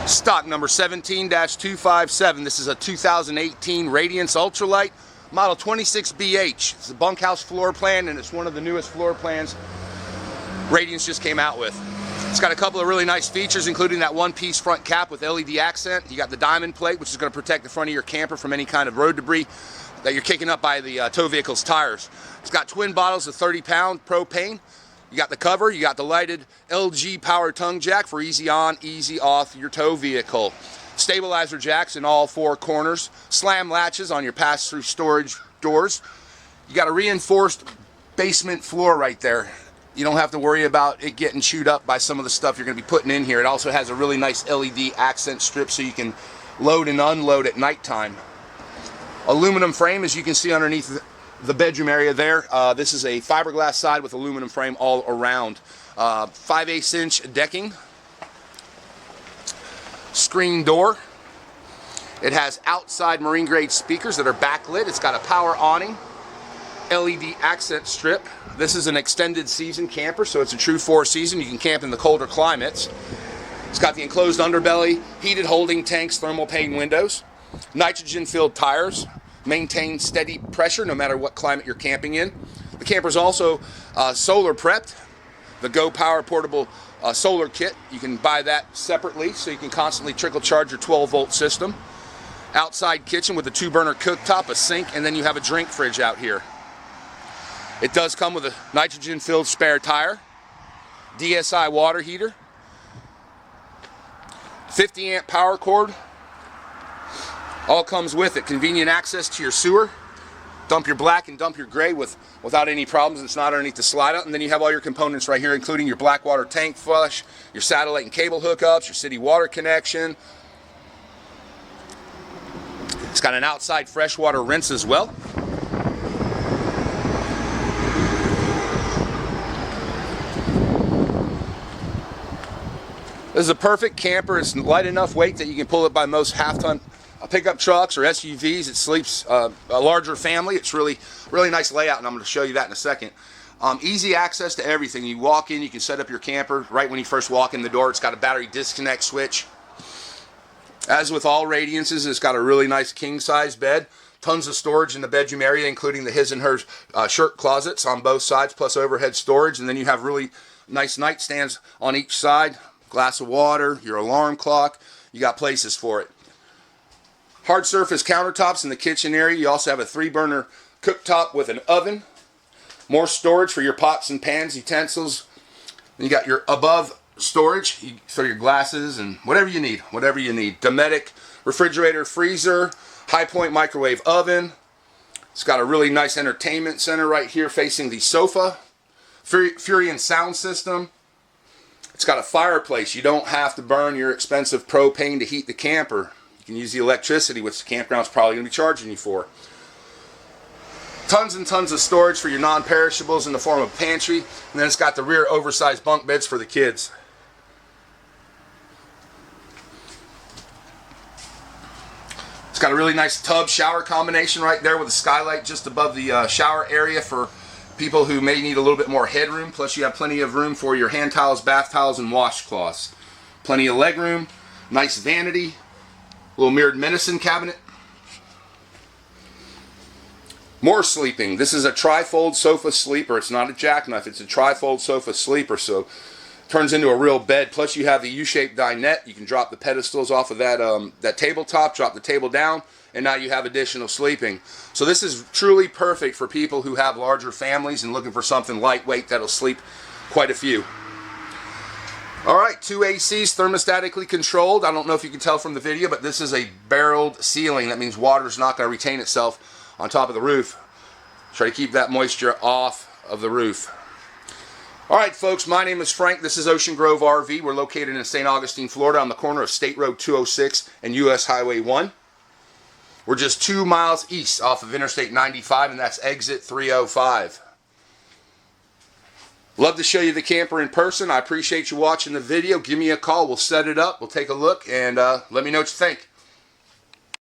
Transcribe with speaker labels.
Speaker 1: Stock number 17-257. This is a 2018 Radiance Ultra Lite, model 26BH. It's a bunkhouse floor plan, and it's one of the newest floor plans Radiance just came out with. It's got a couple of really nice features, including that one-piece front cap with LED accent. You got the diamond plate, which is going to protect the front of your camper from any kind of road debris that you're kicking up by the tow vehicle's tires. It's got twin bottles of 30-pound propane. You got the cover, you got the lighted LG power tongue jack for easy on, easy off your tow vehicle. Stabilizer jacks in all four corners. Slam latches on your pass-through storage doors. You got a reinforced basement floor right there. You don't have to worry about it getting chewed up by some of the stuff you're going to be putting in here. It also has a really nice LED accent strip so you can load and unload at nighttime. Aluminum frame, as you can see underneath the bedroom area there. This is a fiberglass side with aluminum frame all around. 5/8 inch decking. Screen door. It has outside marine grade speakers that are backlit. It's got a power awning. LED accent strip. This is an extended season camper, so it's a true 4-season. You can camp in the colder climates. It's got the enclosed underbelly, heated holding tanks, thermal pane windows, nitrogen filled tires. Maintain steady pressure no matter what climate you're camping in. The camper's also solar prepped. The Go Power portable solar kit, you can buy that separately so you can constantly trickle charge your 12-volt system. Outside kitchen with a 2-burner cooktop, a sink, and then you have a drink fridge out here. It does come with a nitrogen filled spare tire, DSI water heater, 50 amp power cord. All comes with it. Convenient access to your sewer. Dump your black and dump your gray without any problems. It's not underneath the slide out. And then you have all your components right here, including your black water tank flush, your satellite and cable hookups, your city water connection. It's got an outside freshwater rinse as well. This is a perfect camper. It's light enough weight that you can pull it by most half-ton pickup trucks or SUVs. It sleeps a larger family. It's really nice layout, and I'm going to show you that in a second. Easy access to everything. You walk in, you can set up your camper right when you first walk in the door. It's got a battery disconnect switch. As with all Radiances, it's got a really nice king-size bed. Tons of storage in the bedroom area, including the his and hers shirt closets on both sides, plus overhead storage. And then you have really nice nightstands on each side. Glass of water, your alarm clock. You got places for it. Hard surface countertops in the kitchen area. You also have a 3-burner cooktop with an oven. More storage for your pots and pans, utensils. And you got your above storage for your glasses and whatever you need. Dometic refrigerator, freezer, high point microwave oven. It's got a really nice entertainment center right here facing the sofa. Furion sound system. It's got a fireplace. You don't have to burn your expensive propane to heat the camper. You can use the electricity, which the campground's probably going to be charging you for. Tons and tons of storage for your non-perishables in the form of pantry. And then it's got the rear oversized bunk beds for the kids. It's got a really nice tub shower combination right there with a skylight just above the shower area for people who may need a little bit more headroom. Plus you have plenty of room for your hand towels, bath towels, and washcloths. Plenty of leg room. Nice vanity. Little mirrored medicine cabinet. More sleeping. This is a tri-fold sofa sleeper. It's not a jackknife. It's a tri-fold sofa sleeper, so it turns into a real bed. Plus you have the U-shaped dinette. You can drop the pedestals off of that tabletop, drop the table down, and now you have additional sleeping. So this is truly perfect for people who have larger families and looking for something lightweight that'll sleep quite a few. Alright, 2 ACs, thermostatically controlled. I don't know if you can tell from the video, but this is a barreled ceiling. That means water's not going to retain itself on top of the roof. Try to keep that moisture off of the roof. Alright folks, my name is Frank. This is Ocean Grove RV. We're located in St. Augustine, Florida on the corner of State Road 206 and US Highway 1. We're just 2 miles east off of Interstate 95, and that's exit 305. Love to show you the camper in person. I appreciate you watching the video. Give me a call. We'll set it up. We'll take a look and let me know what you think.